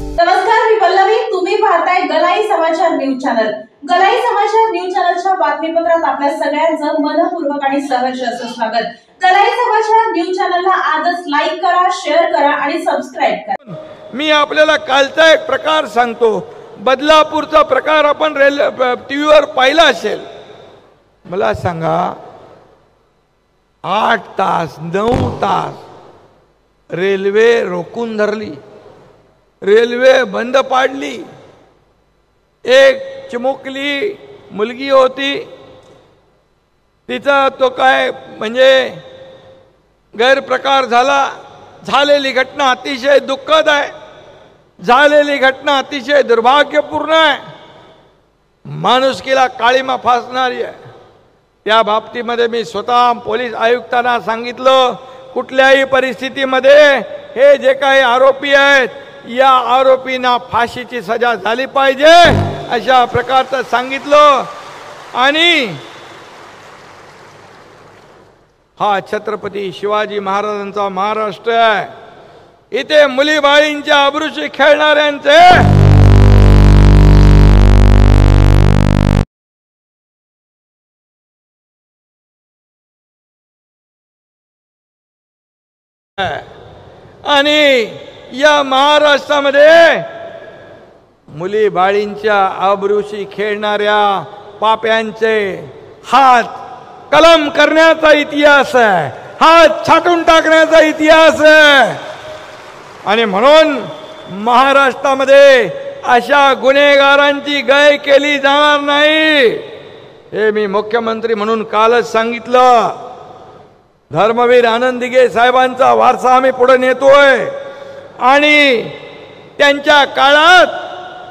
नमस्कार, मी पल्लवी. तुम्ही पाहताय गलाई समाचार न्यूज चॅनल. गलाई समाचार न्यूज चॅनलच्या बातमीपत्रात आपल्या सगळ्यांचं मनपूर्वक आणि सहर्ष असं स्वागत. गलाई समाचार न्यूज चॅनलला आजच लाईक करा, शेअर करा आणि सबस्क्राइब करा. मी आपल्याला कालचा एक प्रकार सांगतो. बदलापूरचा प्रकार आपण टीव्हीवर पाहिला असेल. मला सांगा, 8 तास 9 तास रेल्वे रोखून धरली, रेल्वे बंद पाडली. एक चिमुकली मुलगी होती, तिचा तो काय म्हणजे गैरप्रकार झाला. झालेली घटना अतिशय दुःखद आहे, झालेली घटना अतिशय दुर्भाग्यपूर्ण आहे, माणुसकीला काळीमा फासणारी आहे. त्या बाबतीमध्ये मी स्वतः पोलीस आयुक्तांना सांगितलं, कुठल्याही परिस्थितीमध्ये हे जे काही आरोपी आहेत, या आरोपींना फाशीची सजा झाली पाहिजे अशा प्रकारचं सांगितलं. आणि हा छत्रपती शिवाजी महाराजांचा महाराष्ट्र आहे. इथे मुलीबाळींच्या अब्रूशी खेळणाऱ्यांचे आणि या महाराष्ट्रामध्ये मुली बाळींच्या अब्रूशी खेळणाऱ्या पाप्यांचे हात कलम करण्याचा इतिहास आहे, हात छाटून टाकण्याचा इतिहास आहे. आणि म्हणून महाराष्ट्रामध्ये अशा गुन्हेगारांची गय केली जाणार नाही, हे मी मुख्यमंत्री म्हणून कालच सांगितलं. धर्मवीर आनंद दिघे साहेबांचा वारसा आम्ही पुढे नेतोय आणि त्यांच्या काळात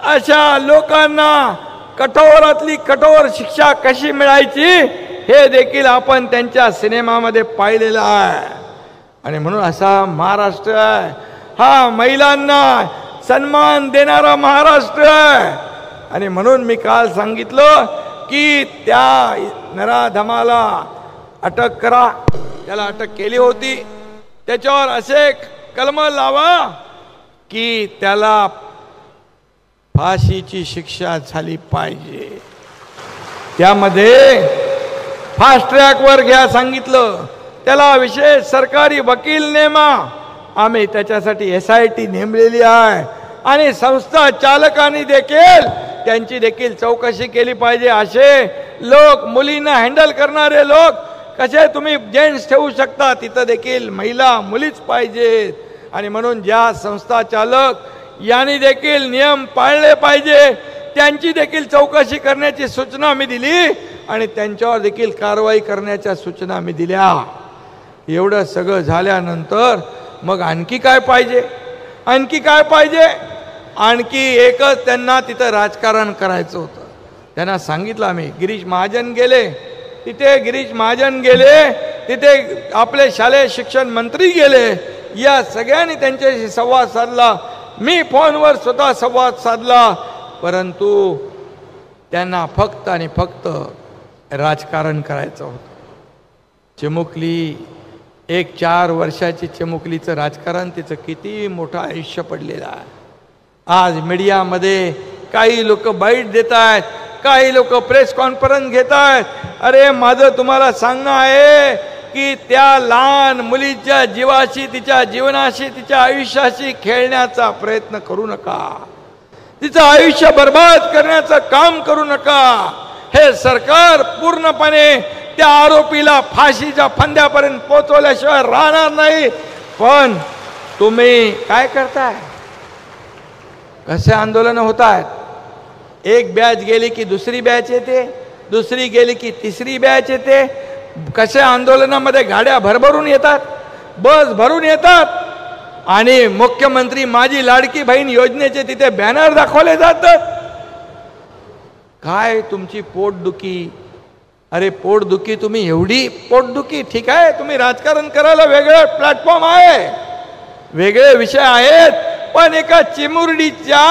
अशा लोकांना कठोरातली कठोर शिक्षा कशी मिळायची हे देखील आपण त्यांच्या सिनेमामध्ये पाहिलेलं आहे. आणि म्हणून असा महाराष्ट्र आहे हा महिलांना सन्मान देणारा महाराष्ट्र आहे. आणि म्हणून मी काल सांगितलं की त्या नराधमाला अटक करा. त्याला अटक केली होती, त्याच्यावर असे कलम लावा की त्याला फाशीची शिक्षा झाली पाहिजे. त्यामध्ये फास्ट ट्रॅक वर घ्या सांगितलं, त्याला विशेष सरकारी वकील नेमा. आम्ही त्याच्यासाठी SIT नेमलेली आहे आणि संस्था चालकांनी देखील त्यांची देखील चौकशी केली पाहिजे. असे लोक, मुलींना हँडल करणारे लोक कसे तुम्ही जेंट्स ठेवू शकता, तिथं देखील महिला मुलीच पाहिजेत. आणि म्हणून ज्या संस्था चालक यांनी देखील नियम पाळले पाहिजे, त्यांची देखील चौकशी करण्याची सूचना मी दिली आणि त्यांच्यावर देखील कारवाई करण्याच्या सूचना मी दिल्या. एवढं सगळं झाल्यानंतर मग आणखी काय पाहिजे, आणखी काय पाहिजे? आणखी एकच, त्यांना तिथं राजकारण करायचं होतं. त्यांना सांगितलं आम्ही. गिरीश महाजन गेले तिथे, गिरीश महाजन गेले तिथे, आपले शालेय शिक्षण मंत्री गेले, या सगळ्यांनी त्यांच्याशी संवाद साधला. मी फोनवर स्वतः संवाद साधला, परंतु त्यांना फक्त आणि फक्त राजकारण करायचं होतं. चिमुकली, एक 4 वर्षाची चिमुकलीचं राजकारण, तिचं किती मोठं आयुष्य पडलेलं आहे. आज मीडियामध्ये काही लोक बाईट देत आहेत, काही लोक प्रेस कॉन्फरन्स घेत आहेत. अरे माझं तुम्हाला सांगणं आहे की त्या लहान मुलीच्या जीवाशी, तिच्या जीवनाशी, तिच्या आयुष्याशी खेळण्याचा प्रयत्न करू नका. तिचं आयुष्य बर्बाद करण्याचं काम करू नका. हे सरकार पूर्णपणे त्या आरोपीला फाशीच्या फंद्यापर्यंत पोहोचवल्याशिवाय राहणार नाही. पण तुम्ही काय करताय? कसे आंदोलन होत आहेत? एक बॅच गेली की दुसरी बॅच येते, दुसरी गेली की तिसरी बॅच येते. कसे आंदोलनामध्ये गाड्या भरभरून येतात, बस भरून येतात आणि मुख्यमंत्री माझी लाडकी बहीण योजनेचे तिथे बॅनर दाखवले जातात. काय तुमची पोटदुखी? अरे पोटदुखी, तुम्ही एवढी पोटदुखी, ठीक आहे, तुम्ही राजकारण करायला वेगळं प्लॅटफॉर्म आहे, वेगळे विषय आहेत, पण एका चिमुरडीच्या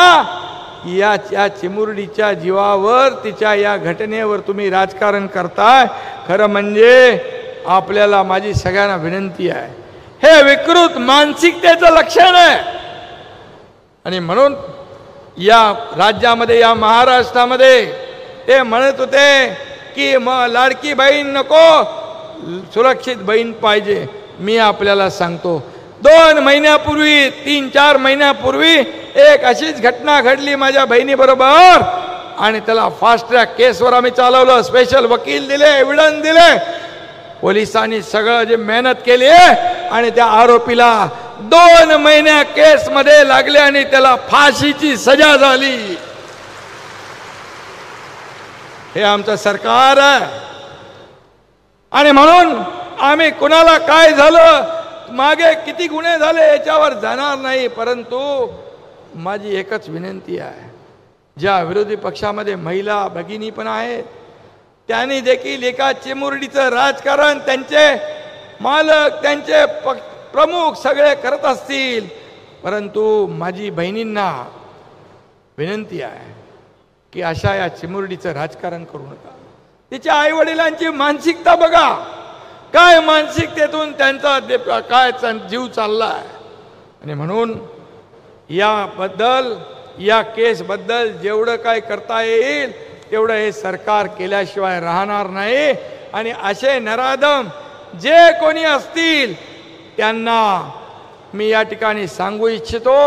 या चिमुरडीच्या जीवावर, तिच्या या घटनेवर तुम्ही राजकारण करताय. खरं म्हणजे आपल्याला माझी सगळ्यांना विनंती आहे, हे विकृत मानसिकतेचं लक्षण आहे. आणि म्हणून या राज्यामध्ये, या महाराष्ट्रामध्ये ते म्हणत होते की मग लाडकी बहीण नको, सुरक्षित बहीण पाहिजे. मी आपल्याला सांगतो, 2 महिन्यापूर्वी, 3-4 महिन्यापूर्वी एक अशीच घटना घडली माझ्या बहिणीबरोबर, आणि त्याला फास्ट ट्रॅक केसवर आम्ही चालवलं. स्पेशल वकील दिले, एव्हिडन्स दिले, पोलिसांनी सगळं जे मेहनत केली आहे, आणि त्या आरोपीला 2 महिन्या केस मध्ये लागले आणि त्याला फाशीची सजा झाली. हे आमचं सरकार आहे. आणि म्हणून आम्ही कुणाला काय झालं, मागे किती गुन्हे झाले याच्यावर जाणार नाही. परंतु माझी एकच विनंती आहे, ज्या विरोधी पक्षामध्ये महिला भगिनी पण आहेत, त्यांनी देखील एका चिमुरडीचं राजकारण त्यांचे मालक, त्यांचे प्रमुख सगळे करत असतील. परंतु माझी बहिणींना विनंती आहे की अशा या चिमुरडीचं राजकारण करू नका. तिच्या आई वडिलांची मानसिकता बघा, काय मानसिकतेतून त्यांचा काय जीव चाललाय. आणि म्हणून याबद्दल, या केसबद्दल जेवढं काय करता येईल तेवढं हे सरकार केल्याशिवाय राहणार नाही. आणि असे नराधम जे कोणी असतील त्यांना मी या ठिकाणी सांगू इच्छितो,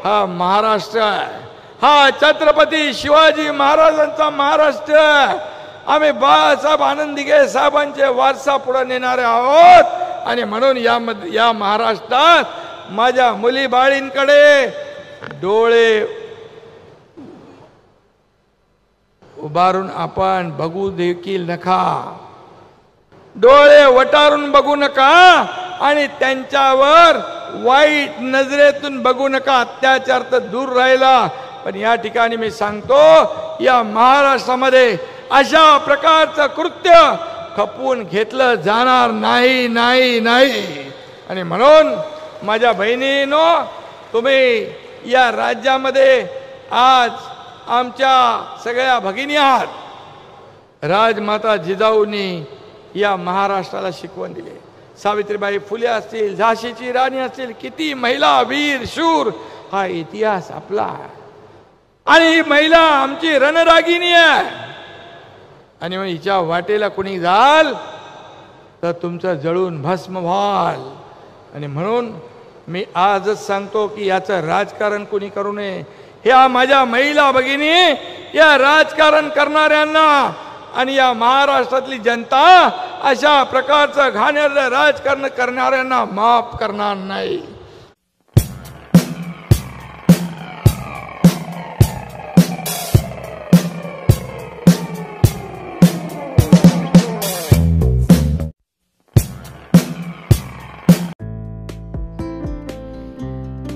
हा महाराष्ट्र आहे, हा छत्रपती शिवाजी महाराजांचा महाराष्ट्र आहे. आम्ही बाळासाहेब आनंदीगे साहेबांचे वारसा पुढे नेणारे आहोत. आणि म्हणून या महाराष्ट्रात माझ्या मुली बाळींकडे डोळे उभारून आपण बघू देखील नका, डोळे वटारून बघू नका, आणि त्यांच्यावर वाईट नजरेतून बघू नका. अत्याचार तर दूर राहिला, पण या ठिकाणी मी सांगतो, या महाराष्ट्रामध्ये अशा प्रकारचं कृत्य खपवून घेतलं जाणार नाही, नाही, नाही. आणि म्हणून माझ्या बहिणींनो, तुम्ही या राज्यामध्ये आज आमच्या सगळ्या भगिनी आहात. राजमाता जिजाऊंनी या महाराष्ट्राला शिकवण दिली. सावित्रीबाई फुले असतील, झाशीची राणी असतील, किती महिला वीर शूर, हा इतिहास आपला आहे. आणि ही महिला आमची रणरागिणी आहे. आणि मग हिच्या वाटेला कुणी जाल तर तुमचं जळून भस्म व्हाल. आणि म्हणून मी आजच सांगतो की याचं राजकारण कुणी करू नये. ह्या माझ्या महिला भगिनी या राजकारण करणाऱ्यांना आणि या महाराष्ट्रातली जनता अशा प्रकारचं घाणेरडं राजकारण करणाऱ्यांना माफ करणार नाही.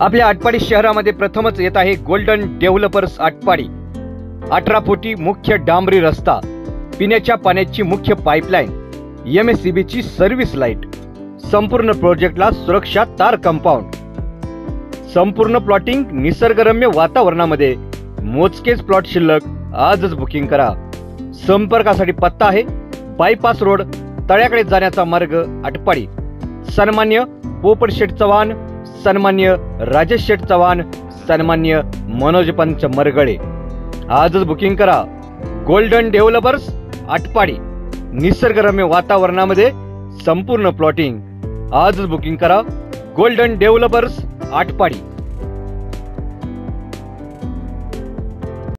आपल्या आटपाडी शहरामध्ये प्रथमच येत आहे गोल्डन डेव्हलपर्स आटपाडी. 18 फुटी मुख्य डांबरी रस्ता, पिण्याच्या पाण्याची मुख्य पाईपलाईन, MSCB ची सर्व्हिस लाईट, संपूर्ण प्रोजेक्टला सुरक्षा तार कंपाऊंड, संपूर्ण प्लॉटिंग निसर्गरम्य वातावरणामध्ये. मोजकेच प्लॉट शिल्लक, आजच बुकिंग करा. संपर्कासाठी पत्ता आहे बायपास रोड, तळ्याकडे जाण्याचा मार्ग, आटपाडी. सन्मान्य पोपट शेठ चव्हाण, सन्मान्य राजेश शेठ चव्हाण, सन्मान्य मनोज पंच मरगळे. आजच बुकिंग करा. गोल्डन डेव्हलपर्स आटपाडी, निसर्गरम्य वातावरणामध्ये संपूर्ण प्लॉटिंग. आजच बुकिंग करा. Golden developers Atpadi.